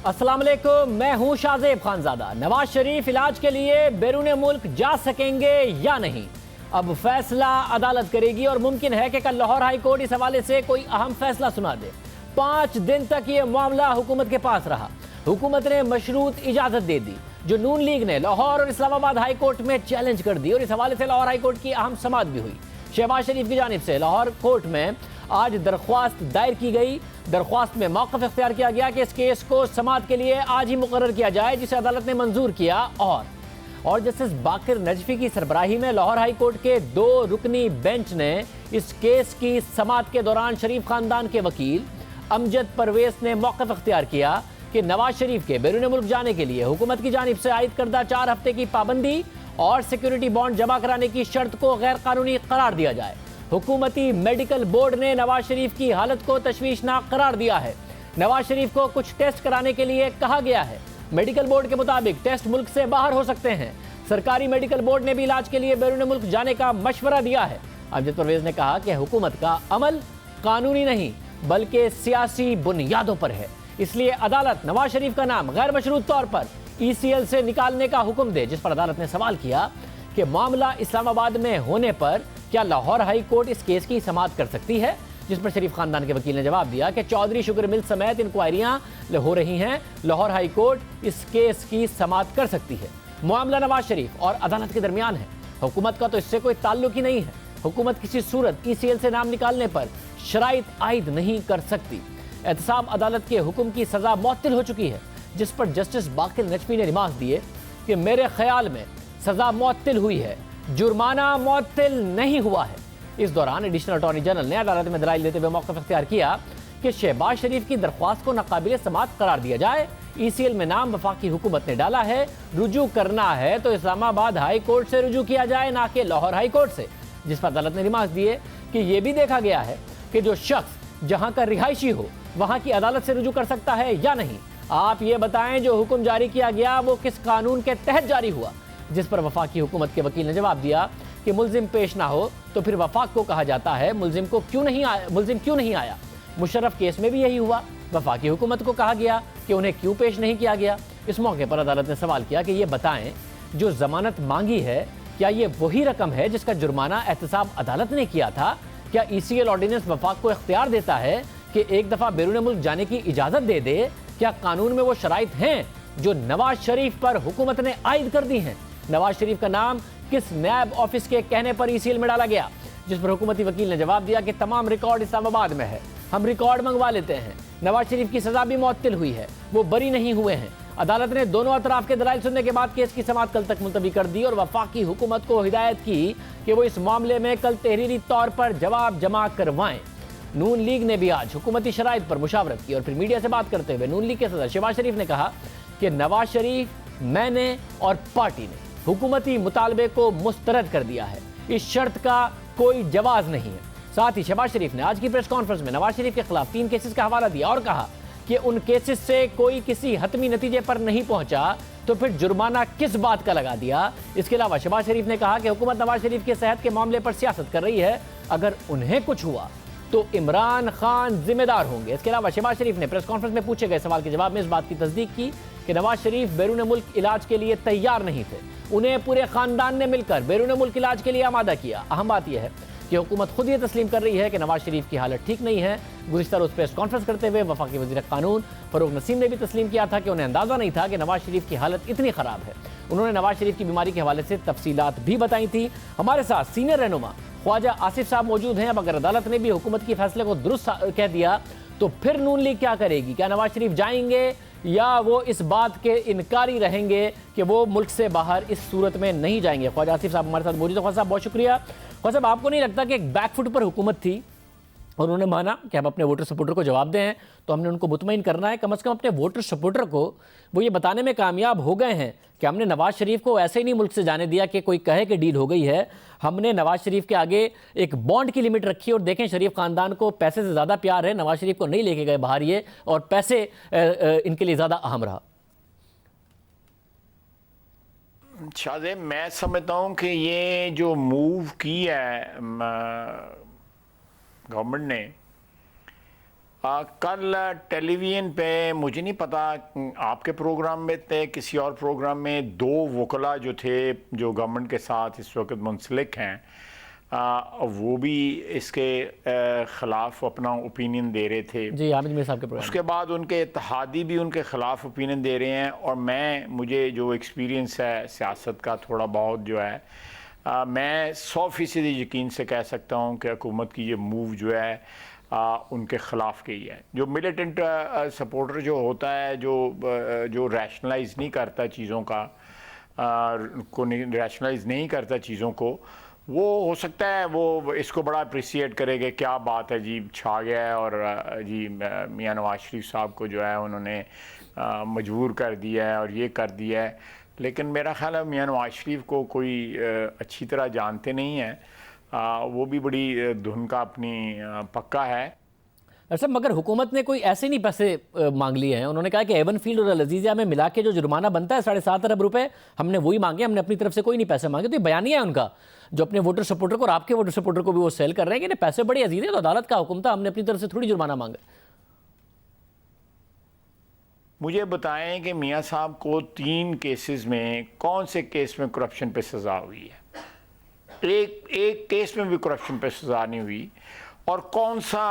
अस्सलाम वालेकुम, मैं हूं शाहजेब खानजादा। नवाज शरीफ इलाज के लिए बैरून मुल्क जा सकेंगे या नहीं, अब फैसला अदालत करेगी और मुमकिन है कि कल लाहौर हाई कोर्ट इस हवाले से कोई अहम फैसला सुना दे। 5 दिन तक ये मामला हुकूमत के पास रहा। हुकूमत ने मशरूत इजाजत दे दी, जो नून लीग ने लाहौर और इस्लामाबाद हाई कोर्ट में चैलेंज कर दी, और इस हवाले से लाहौर हाई कोर्ट की अहम समाअत भी हुई। शहबाज शरीफ की जानिब से लाहौर कोर्ट में आज दरख्वास्त दायर की गई। दरख्वास्त में मौक़िफ़ इख्तियार किया गया कि इस केस को समाअत के लिए आज ही मुकर्रर किया जाए, जिसे अदालत ने मंजूर किया। और जस्टिस बाकिर नजफी की सरबराही में लाहौर हाई कोर्ट के 2 रुकनी बेंच ने इस केस की समाअत के दौरान शरीफ खानदान के वकील अमजद परवेज ने मौक़िफ़ इख्तियार किया कि नवाज शरीफ के बैरून मुल्क जाने के लिए हुकूमत की जानिब से आयद करदा 4 हफ्ते की पाबंदी और सिक्योरिटी बॉन्ड जमा कराने की शर्त को गैर कानूनी करार दिया जाए। हुकूमती मेडिकल बोर्ड ने नवाज शरीफ की हालत को तशवीशनाक करार दिया है। नवाज शरीफ को कुछ टेस्ट कराने के लिए कहा गया है। मेडिकल बोर्ड के मुताबिक टेस्ट मुल्क से बाहर हो सकते हैं। सरकारी मेडिकल बोर्ड ने भी इलाज के लिए बैरून मुल्क जाने का मशवरा दिया है। अमजद परवेज ने कहा कि हुकूमत का अमल कानूनी नहीं बल्कि सियासी बुनियादों पर है, इसलिए अदालत नवाज शरीफ का नाम गैर मशरूत तौर पर ECL से निकालने का हुक्म दे। जिस पर अदालत ने सवाल किया कि मामला इस्लामाबाद में होने पर क्या लाहौर हाई कोर्ट इस केस की समाअत कर सकती है, जिस पर शरीफ खानदान के वकील ने जवाब दिया कि चौधरी शुगर मिल समेत इंक्वायरियां हो रही हैं, लाहौर हाई कोर्ट इस केस की समाअत कर सकती है। मामला नवाज शरीफ और अदालत के दरमियान है, हुकूमत का तो इससे कोई ताल्लुक ही नहीं है। हुकूमत किसी सूरत ECL से नाम निकालने पर शराइत आयद नहीं कर सकती। एहतसाब अदालत के हुक्म की सजा मुअत्तल हो चुकी है, जिस पर जस्टिस बाकिर नजफी ने रिमार्क दिए कि मेरे ख्याल में सजा मुअत्तल हुई है, जुर्माना मुअत्तल नहीं हुआ है। इस दौरान एडिशनल अटॉर्नी जनरल ने अदालत में दलाइल देते हुए मौक़िफ़ इख्तियार किया कि शहबाज शरीफ की दरख्वास्त को नाकाबिल समाअत करार दिया जाए। ECL में नाम वफाकी हुकूमत ने डाला है, रुजू करना है तो इस्लामाबाद हाई कोर्ट से रुजू किया जाए, ना कि लाहौर हाई कोर्ट से। जिस पर अदालत ने रिमार्क दिए कि यह भी देखा गया है कि जो शख्स जहां का रिहायशी हो वहां की अदालत से रुजू कर सकता है या नहीं। आप ये बताएं जो हुक्म जारी किया गया वो किस कानून के तहत जारी हुआ। जिस पर वफाकी हुकूमत के वकील ने जवाब दिया कि मुल्जिम पेश ना हो तो फिर वफाक को कहा जाता है मुल्जिम क्यों नहीं आया। मुशर्रफ केस में भी यही हुआ, वफाकी हुकूमत को कहा गया कि उन्हें क्यों पेश नहीं किया गया। इस मौके पर अदालत ने सवाल किया कि ये बताएं जो जमानत मांगी है क्या ये वही रकम है जिसका जुर्माना एहतसाब अदालत ने किया था। क्या ECL ऑर्डिनेंस वफाक को इख्तियार देता है कि एक दफ़ा बैरून मुल्क जाने की इजाज़त दे दे। क्या कानून में वो शराइत हैं जो नवाज शरीफ पर हुकूमत ने आयद कर दी हैं। नवाज शरीफ का नाम किस नैब ऑफिस के कहने पर ECL में डाला गया। जिस पर हुकूमती वकील ने जवाब दिया कि तमाम रिकॉर्ड इस्लामाबाद में है, हम रिकॉर्ड मंगवा लेते हैं। नवाज शरीफ की सजा भी मुअत्तल हुई है, वो बरी नहीं हुए हैं। अदालत ने दोनों अतराफ के दलाइल सुनने के बाद केस की समाअत कल तक मुलतवी कर दी और वफाकी हुकूमत को हिदायत की कि वो इस मामले में कल तहरीरी तौर पर जवाब जमा करवाएं। नून लीग ने भी आज हुकूमती शराइत पर मुशावरत की और फिर मीडिया से बात करते हुए नून लीग के सदर शहबाज शरीफ ने कहा कि नवाज शरीफ, मैंने और पार्टी ने हुकूमती मुतालबे को मुस्तरद कर दिया है, इस शर्त का कोई जवाज नहीं है। साथ ही शहबाज शरीफ ने आज की प्रेस कॉन्फ्रेंस में नवाज शरीफ के खिलाफ 3 केसेस का हवाला दिया और कहा कि उन केसेस से कोई किसी हतमी नतीजे पर नहीं पहुंचा तो फिर जुर्माना किस बात का लगा दिया। इसके अलावा शहबाज शरीफ ने कहा कि हुकूमत नवाज शरीफ की सेहत के मामले पर सियासत कर रही है, अगर उन्हें कुछ हुआ तो इमरान खान जिम्मेदार होंगे। इसके अलावा शहबाज शरीफ ने प्रेस कॉन्फ्रेंस में पूछे गए सवाल के जवाब में इस बात की तस्दीक की कि नवाज शरीफ बैरून मुल्क इलाज के लिए तैयार नहीं थे, उन्हें पूरे खानदान ने मिलकर बैरून मुल्क इलाज के लिए आमादा किया। अहम बात यह है कि हुकूमत खुद ये तस्लीम कर रही है कि नवाज शरीफ की हालत ठीक नहीं है। गुज़िश्ता रोज़ प्रेस कॉन्फ्रेंस करते हुए वफाकी वज़ीर कानून फ़रूक नसीम ने भी तस्लीम किया था कि उन्हें अंदाज़ा नहीं था कि नवाज शरीफ की हालत इतनी ख़राब है। उन्होंने नवाज शरीफ की बीमारी के हवाले से तफसीलात भी बताई थी। हमारे साथ सीनियर रहनुमा ख्वाजा आसिफ साहब मौजूद हैं। अब अगर अदालत ने भी हुकूमत के फैसले को दुरुस्त कह दिया तो फिर नून लीग क्या करेगी? क्या नवाज शरीफ जाएंगे या वो इस बात के इनकारी रहेंगे कि वो मुल्क से बाहर इस सूरत में नहीं जाएंगे? ख्वाजा आसिफ साहब हमारे साथ मौजूद है। ख्वाजा साहब बहुत शुक्रिया। ख्वाजा साहब, आपको नहीं लगता कि एक बैकफुट पर हुकूमत थी और उन्होंने माना कि हम अपने वोटर सपोर्टर को जवाब दें तो हमने उनको मुतमईन करना है, कम से कम अपने वोटर सपोर्टर को वो ये बताने में कामयाब हो गए हैं कि हमने नवाज शरीफ को ऐसे ही नहीं मुल्क से जाने दिया कि कोई कहे कि डील हो गई है। हमने नवाज शरीफ के आगे एक बॉन्ड की लिमिट रखी और देखें शरीफ खानदान को पैसे से ज़्यादा प्यार है, नवाज शरीफ को नहीं लेके गए बाहर ये, और पैसे इनके लिए ज़्यादा अहम रहा। शाहजेब, मैं समझता हूँ कि ये जो मूव की है गवर्नमेंट ने, कल टेलीविज़न पे मुझे नहीं पता आपके प्रोग्राम में थे किसी और प्रोग्राम में दो वकला जो थे जो गवर्नमेंट के साथ इस वक्त मुंसलिक हैं वो भी इसके ख़िलाफ़ अपना ओपिनियन दे रहे थे जी हामिद मीर साहब के प्रोग्राम। उसके बाद उनके इत्तेहादी भी उनके ख़िलाफ़ ओपिनियन दे रहे हैं। और मुझे जो एक्सपीरियंस है सियासत का थोड़ा बहुत जो है मैं 100% यकीन से कह सकता हूँ कि हुकूमत की ये मूव जो है उनके ख़िलाफ़ की है। जो मिलिटेंट सपोर्टर जो होता है जो रैशनलाइज नहीं करता चीज़ों को रैशनलाइज नहीं करता चीज़ों को, वो हो सकता है वो इसको बड़ा अप्रिसिएट करेगा, क्या बात है जी छा गया है और जी मियां नवाज शरीफ साहब को जो है उन्होंने मजबूर कर दिया है और ये कर दिया है। लेकिन मेरा ख़्याल है मियां नवाज शरीफ को कोई अच्छी तरह जानते नहीं हैं, वो भी बड़ी धुन का अपनी पक्का है। अच्छा, मगर हुकूमत ने कोई ऐसे नहीं पैसे मांग लिए हैं। उन्होंने कहा कि एवन फील्ड और अल-अज़ीज़िया में मिला के जो जुर्माना बनता है 7.5 अरब रुपए हमने वही मांगे, हमने अपनी तरफ से कोई नहीं पैसे मांगे। तो ये बयानिया है उनका जो अपने वोटर सपोर्टर को और आपके वोटर सपोर्टर को भी वो सेल कर रहे हैं कि पैसे बड़े अजीज है, तो अदालत का हुक्म था, हमने अपनी तरफ से थोड़ी जुर्माना मांगा। मुझे बताएं कि मियाँ साहब को 3 केसेस में कौन से केस में करप्शन पे सज़ा हुई है? एक केस में भी करप्शन पे सज़ा नहीं हुई। और कौन सा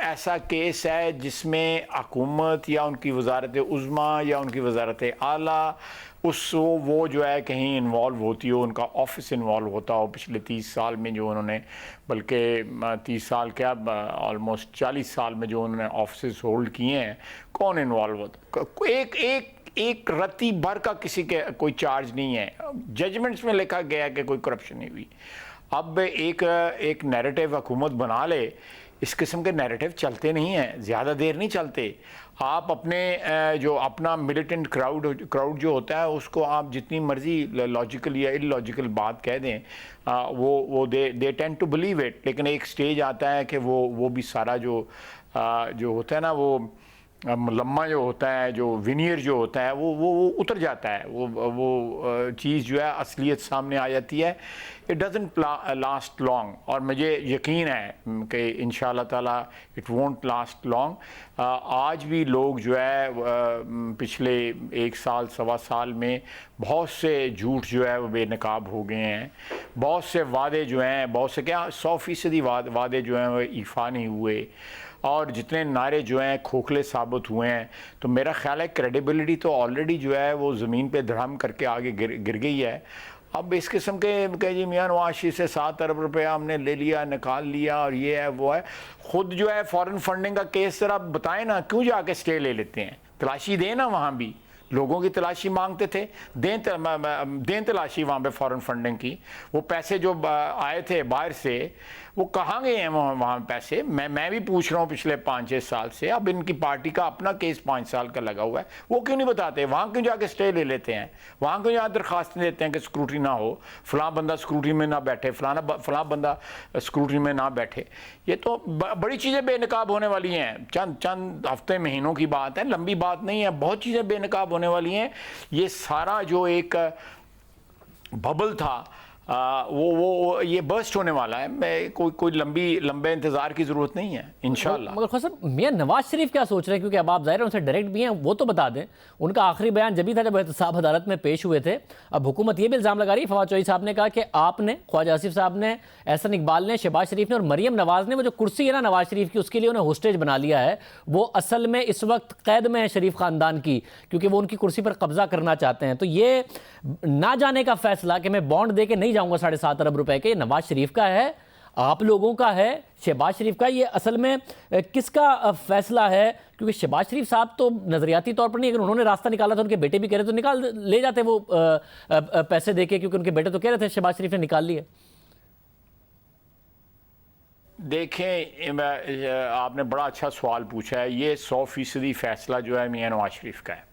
ऐसा केस है जिसमें हुकूमत या उनकी वजारत उज़्मा या उनकी वजारत आला वो जो है कहीं इन्वॉल्व होती हो, उनका ऑफिस इन्वॉल्व होता हो पिछले 30 साल में जो उन्होंने, बल्कि 30 साल क्या ऑलमोस्ट 40 साल में जो उन्होंने ऑफिस होल्ड किए हैं, कौन इन्वॉल्व होता? एक रत्ती भर का किसी के कोई चार्ज नहीं है। जजमेंट्स में लिखा गया है कि कोई करप्शन नहीं हुई। अब एक नैरेटिव हुकूमत बना ले, इस किस्म के नैरेटिव चलते नहीं हैं, ज़्यादा देर नहीं चलते। आप अपने जो अपना मिलिटेंट क्राउड जो होता है उसको आप जितनी मर्जी लॉजिकल या इलॉजिकल बात कह दें, वो they tend to believe it. लेकिन एक स्टेज आता है कि वो भी सारा जो होता है ना, वो लम्मा जो होता है, जो विनियर जो होता है, वो उतर जाता है। वो चीज़ जो है असलियत सामने आ जाती है। It doesn't last long. और मुझे यकीन है कि इंशाअल्लाह ताला इट वोंट लास्ट लॉन्ग। आज भी लोग जो है पिछले 1 साल सवा साल में बहुत से झूठ जो है वो बेनकाब हो गए हैं। बहुत से वादे जो हैं, बहुत से क्या 100% वादे जो हैं वो ईफा नहीं हुए, और जितने नारे जो हैं खोखले साबित हुए हैं। तो मेरा ख्याल है क्रेडिबिलिटी तो ऑलरेडी जो है वो ज़मीन पे धड़म करके आगे गिर गई है। अब इस किस्म के जी मियां नवाज शरीफ से 7 अरब रुपया हमने ले लिया, निकाल लिया और ये है वो है, खुद जो है फॉरेन फंडिंग का केस जरा बताएं ना, क्यों जाके स्टे ले लेते हैं? तलाशी दें ना, वहाँ भी लोगों की तलाशी मांगते थे, दें तलाशी वहाँ पे फॉरेन फंडिंग की। वो पैसे जो आए थे बाहर से वो कहाँ गए हैं वहाँ पैसे? मैं भी पूछ रहा हूँ पिछले 5-6 साल से। अब इनकी पार्टी का अपना केस 5 साल का लगा हुआ है, वो क्यों नहीं बताते? वहाँ क्यों जाके स्टे ले लेते हैं? वहाँ क्यों यहाँ दरख्वास्त देते हैं कि स्क्रूटनी ना हो, फलां बंदा स्क्रूटनी में ना बैठे, फलां बंदा स्क्रूटनी में ना बैठे? ये तो बड़ी चीज़ें बेनकाब होने वाली हैं। चंद हफ्ते महीनों की बात है, लंबी बात नहीं है। बहुत चीज़ें बेनकाब होने वाली हैं। ये सारा जो एक बबल था वो ये बर्स्ट होने वाला है। कोई लंबे इंतजार की जरूरत नहीं है इंशाल्लाह। मगर ख़ुद साहब, मियां नवाज शरीफ क्या सोच रहे हैं? क्योंकि अब आप ज़ाहिर है उनसे डायरेक्ट भी हैं, वो तो बता दें। उनका आखिरी बयान जब भी था जब एहतसाब अदालत में पेश हुए थे। अब हुकूमत ये भी इल्ज़ाम लगा रही है, फवाद चौधरी साहब ने कहा कि आपने, ख्वाजा आसिफ साहब ने, एहसन इकबाल ने, शहबाज शरीफ ने और मरियम नवाज ने वो जो कुर्सी है ना नवाज शरीफ की, उसके लिए उन्हें होस्टेज बना लिया है। वो असल में इस वक्त कैद में है शरीफ ख़ानदान की, क्योंकि वो उनकी कुर्सी पर कब्जा करना चाहते हैं। तो ये ना जाने का फैसला कि मैं बॉन्ड दे के नहीं जाऊँगा 7.5 अरब रुपए के, नवाज शरीफ का है, आप लोगों का है, शहबाज शरीफ का, ये असल में किसका फैसला है? क्योंकि शहबाज शरीफ साहब तो नजरियाती तौर पर नहीं, अगर उन्होंने रास्ता निकाला था, उनके बेटे भी कह रहे तो निकाल ले जाते वो पैसे देके, क्योंकि उनके बेटे तो कह रहे थे शहबाज शरीफ ने निकाल लिए। देखें, आपने बड़ा अच्छा सवाल पूछा है। ये 100% फैसला जो है मियां नवाज शरीफ का है।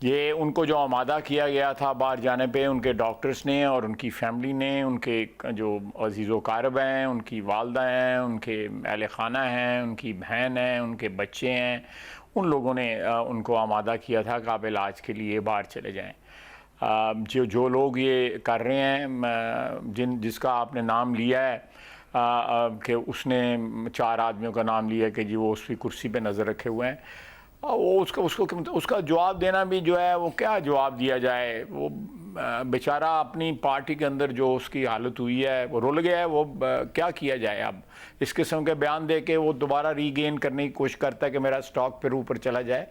ये उनको जो आमादा किया गया था बाहर जाने पे, उनके डॉक्टर्स ने और उनकी फैमिली ने, उनके जो अजीज़ व कारब हैं, उनकी वालदा हैं, उनके अहल खाना हैं, उनकी बहन है, उनके बच्चे हैं, उन लोगों ने उनको आमादा किया था कि आप इलाज के लिए बाहर चले जाएं। जो लोग ये कर रहे हैं, जिसका आपने नाम लिया है, कि उसने 4 आदमियों का नाम लिया कि जी वो उसकी कुर्सी पे नज़र रखे हुए हैं। वो उसका जवाब देना भी जो है, वो क्या जवाब दिया जाए। वो बेचारा अपनी पार्टी के अंदर जो उसकी हालत हुई है, वो रुल गया है। वो क्या किया जाए। अब इस किस्म के बयान दे के वो दोबारा रीगेन करने की कोशिश करता है कि मेरा स्टॉक फिर ऊपर चला जाए,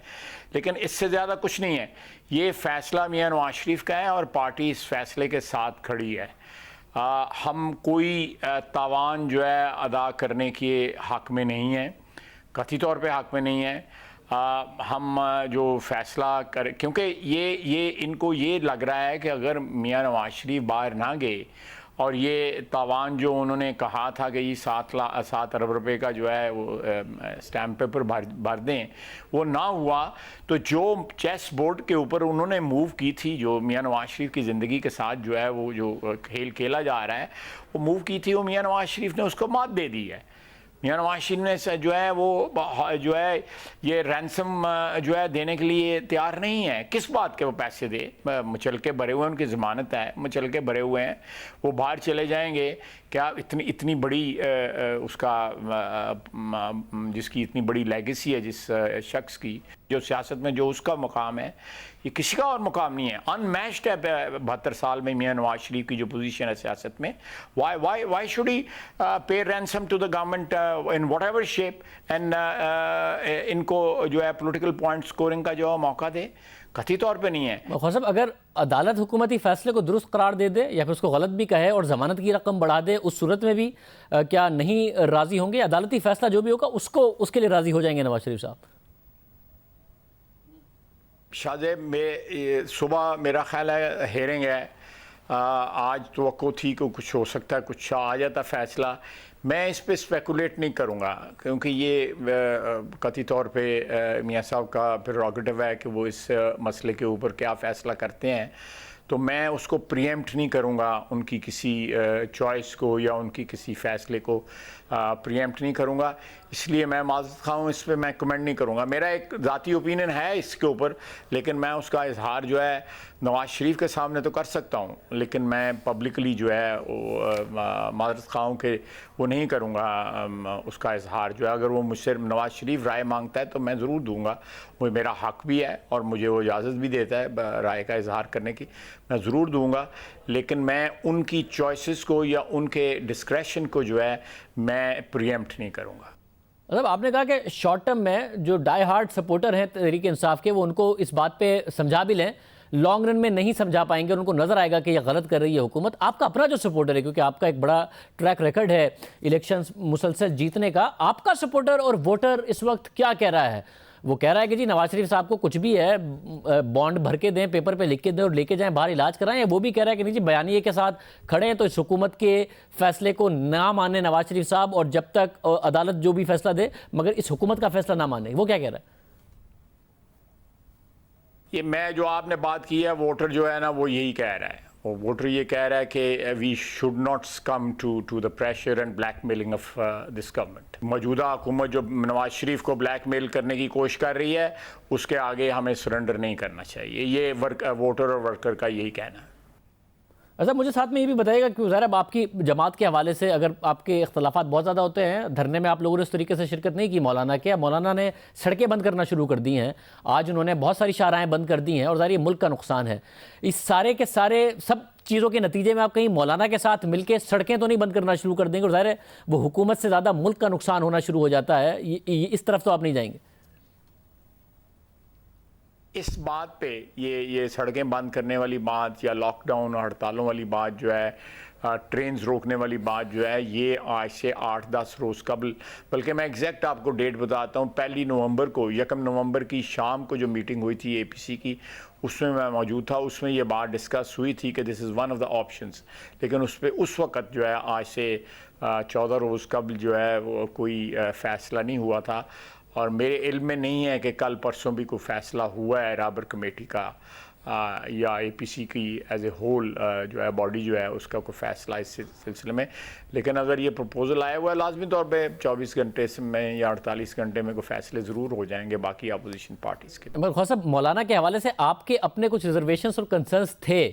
लेकिन इससे ज़्यादा कुछ नहीं है। ये फ़ैसला मियां नवाज शरीफ का है और पार्टी इस फैसले के साथ खड़ी है। हम कोई तावान जो है अदा करने के हक़ में नहीं है, कथित तौर पे हक़ में नहीं है। हम जो फ़ैसला कर, क्योंकि ये इनको ये लग रहा है कि अगर मियां नवाज शरीफ बाहर ना गए और ये तावान जो उन्होंने कहा था कि ये 7 अरब रुपए का जो है वो स्टैम्प पेपर भर दें, वो ना हुआ, तो जो चेस बोर्ड के ऊपर उन्होंने मूव की थी, जो मियां नवाज शरीफ की ज़िंदगी के साथ जो है वो जो खेल खेला जा रहा है, वो मूव की थी, वो मियां नवाज शरीफ ने उसको मात दे दी है। मियां नवाज शरीफ ने जो है वो जो है ये रैंसम जो है देने के लिए तैयार नहीं है। किस बात के वो पैसे दे? मचलके भरे हुए हैं, उनकी ज़मानत है, मचलके भरे हुए हैं, वो बाहर चले जाएंगे। क्या इतनी बड़ी उसका जिसकी इतनी बड़ी लेगेसी है, जिस शख्स की, जो सियासत में जो उसका मुकाम है, ये किसी का और मुकाम नहीं है। अनमैच्ड है 72 साल में मियां नवाज शरीफ की जो पोजीशन है सियासत में। Y should he pay ransom to the government in whatever shape and इनको जो है पोलिटिकल पॉइंट स्कोरिंग का जो मौका दे? कथित तौर पे नहीं है। खौसर साहब, अगर अदालत हुकूमती फैसले को दुरुस्त करार दे दे या फिर उसको गलत भी कहे और जमानत की रकम बढ़ा दे, उस सूरत में भी क्या नहीं राजी होंगे? अदालती फैसला जो भी होगा उसके लिए राजी हो जाएंगे नवाज शरीफ साहब? शाहजेब में सुबह मेरा ख्याल है हेयरिंग है, आज तवक्को थी कि कुछ हो सकता है, कुछ आ जाता फैसला। मैं इस पे स्पेकुलेट नहीं करूँगा, क्योंकि ये कथित तौर पे मियां साहब का प्रेरोगेटिव है कि वो इस मसले के ऊपर क्या फ़ैसला करते हैं। तो मैं उसको प्रीएम्प्ट नहीं करूँगा, उनकी किसी चॉइस को या उनकी किसी फ़ैसले को प्रीएम्प्ट नहीं करूँगा। इसलिए मैं माज़रत ख़्वाह हूँ, इस पर मैं कमेंट नहीं करूँगा। मेरा एक ज़ाती ओपिनियन है इसके ऊपर, लेकिन मैं उसका इजहार जो है नवाज शरीफ के सामने तो कर सकता हूँ, लेकिन मैं पब्लिकली जो है वो माज़रत ख़्वाह हूँ कि वो नहीं करूँगा उसका इजहार जो है। अगर वो मुझसे नवाज शरीफ राय मांगता है तो मैं ज़रूर दूँगा, वो मेरा हक़ भी है और मुझे वो इजाज़त भी देता है राय का इजहार करने की, मैं ज़रूर दूँगा। लेकिन मैं उनकी चॉइसेस को या उनके डिस्क्रेशन को जो है मैं प्रीएम्प्ट नहीं करूँगा। मतलब आपने कहा कि शॉर्ट टर्म में जो डाई हार्ड सपोर्टर हैं तहरीक इंसाफ के, वो उनको इस बात पे समझा भी लें, लॉन्ग रन में नहीं समझा पाएंगे और उनको नजर आएगा कि ये गलत कर रही है हुकूमत। आपका अपना जो सपोर्टर है, क्योंकि आपका एक बड़ा ट्रैक रिकॉर्ड है इलेक्शंस मुसलसल जीतने का, आपका सपोर्टर और वोटर इस वक्त क्या कह रहा है? वो कह रहा है कि जी नवाज शरीफ साहब को कुछ भी है बॉन्ड भर के दें, पेपर पे लिख के दें और लेके जाएं बाहर इलाज कराएं, या वो भी कह रहा है कि नहीं जी बयानिए के साथ खड़े हैं तो इस हुकूमत के फैसले को ना माने नवाज शरीफ साहब, और जब तक अदालत जो भी फैसला दे मगर इस हुकूमत का फैसला ना माने? वो क्या कह रहा है? ये मैं जो आपने बात की है, वोटर जो है ना वो यही कह रहा है। वो वोटर ये कह रहा है कि we should not succumb to the pressure and blackmailing of this government. मौजूदा हुकूमत जो नवाज शरीफ को ब्लैकमेल करने की कोशिश कर रही है, उसके आगे हमें सरेंडर नहीं करना चाहिए। ये वोटर और वर्कर का यही कहना है। अच्छा, मुझे साथ में ये भी बताइएगा कि ज़ाहिर है आपकी जमात के हवाले से अगर आपके इख्तलाफात बहुत ज़्यादा होते हैं, धरने में आप लोगों ने उस तरीके से शिरकत नहीं की मौलाना के, मौलाना ने सड़कें बंद करना शुरू कर दी हैं, आज उन्होंने बहुत सारी शाहराहें बंद कर दी हैं और ज़ाहिर ये मुल्क का नुकसान है। इस सारे के सारे सब चीज़ों के नतीजे में आप कहीं मौलाना के साथ मिलकर सड़कें तो नहीं बंद करना शुरू कर देंगे और ज़ाहिर है वो हुकूमत से ज़्यादा मुल्क का नुकसान होना शुरू हो जाता है, इस तरफ तो आप नहीं जाएंगे? इस बात पे ये सड़कें बंद करने वाली बात या लॉकडाउन और हड़तालों वाली बात जो है, ट्रेन्स रोकने वाली बात जो है, ये आज से 8-10 रोज़ कबल, बल्कि मैं एग्जैक्ट आपको डेट बताता हूँ, 1 नवंबर को, 1 नवंबर की शाम को जो मीटिंग हुई थी APC की, उसमें मैं मौजूद था। उसमें ये बात डिस्कस हुई थी कि this is one of the options, लेकिन उस पर उस वक़्त जो है आज से 14 रोज़ कबल जो है वो कोई फ़ैसला नहीं हुआ था, और मेरे इल्म में नहीं है कि कल परसों भी कोई फ़ैसला हुआ है राबर कमेटी का या APC की एज ए होल जो है बॉडी जो है उसका कोई फ़ैसला इस सिलसिले में। लेकिन अगर ये प्रपोज़ल आया हुआ है, लाजमी तौर पे 24 घंटे में या 48 घंटे में कोई फ़ैसले ज़रूर हो जाएंगे बाकी अपोजिशन पार्टीज़ के। मगर ख्वाजा साहब, मौलाना के हवाले से आपके अपने कुछ रिजर्वेशंस और कंसर्न्स थे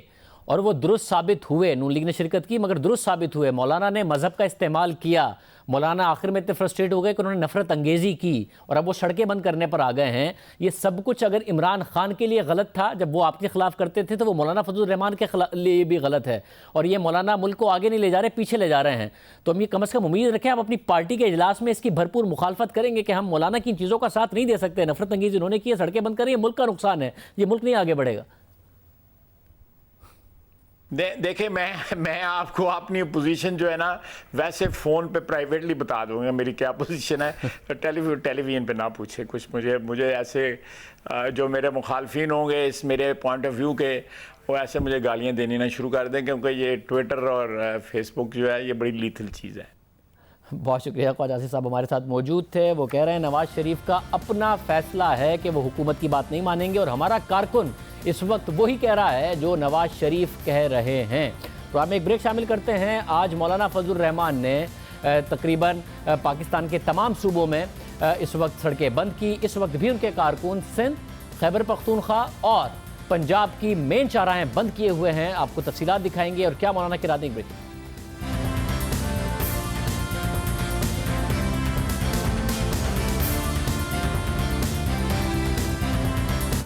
और वो दुरुस्त साबित हुए। नून लीग ने शिरकत की मगर दुरुस्त साबित हुए। मौलाना ने मजहब का इस्तेमाल किया। मौलाना आखिर में इतने फ्रस्ट्रेट हो गए कि उन्होंने नफरत अंगेजी की और अब वो सड़कें बंद करने पर आ गए हैं। ये सब कुछ अगर इमरान खान के लिए गलत था जब वो आपके खिलाफ करते थे, तो वो मौलाना फजलुर रहमान के लिए भी गलत है। और ये मौलाना मुल्क को आगे नहीं ले जा रहे, पीछे ले जा रहे हैं। तो हम ये कम से कम उम्मीद रखें आप अपनी पार्टी के इजलास में इसकी भरपूर मुखालफत करेंगे कि हम मौलाना की इन चीज़ों का साथ नहीं दे सकते। नफरत अंगेजी उन्होंने की है, सड़कें बंद करें, ये मुल्क का नुकसान है, ये मुल्क नहीं आगे बढ़ेगा। देखिए, मैं आपको अपनी पोजीशन जो है ना वैसे फ़ोन पे प्राइवेटली बता दूंगा मेरी क्या पोजीशन है। तो टेलीविज़न पे ना पूछे कुछ। मुझे ऐसे जो मेरे मुखालफिन होंगे इस मेरे पॉइंट ऑफ व्यू के, वो ऐसे मुझे गालियां देनी ना शुरू कर दें, क्योंकि ये ट्विटर और फेसबुक जो है ये बड़ी लीथल चीज़ है। बहुत शुक्रिया। ख्वाजा आसिफ साहब हमारे साथ मौजूद थे। वो कह रहे हैं नवाज शरीफ का अपना फैसला है कि वो हुकूमत की बात नहीं मानेंगे और हमारा कारकुन इस वक्त वही कह रहा है जो नवाज शरीफ कह रहे हैं। तो हम एक ब्रेक शामिल करते हैं। आज मौलाना फजलुर रहमान ने तकरीबन पाकिस्तान के तमाम सूबों में इस वक्त सड़कें बंद की। इस वक्त भी उनके कारकुन सिंध, खैबर पख्तूनख्वा और पंजाब की मेन चौराहें बंद किए हुए हैं। आपको तफसीलात दिखाएंगे और क्या मौलाना की रात। एक ब्रेक।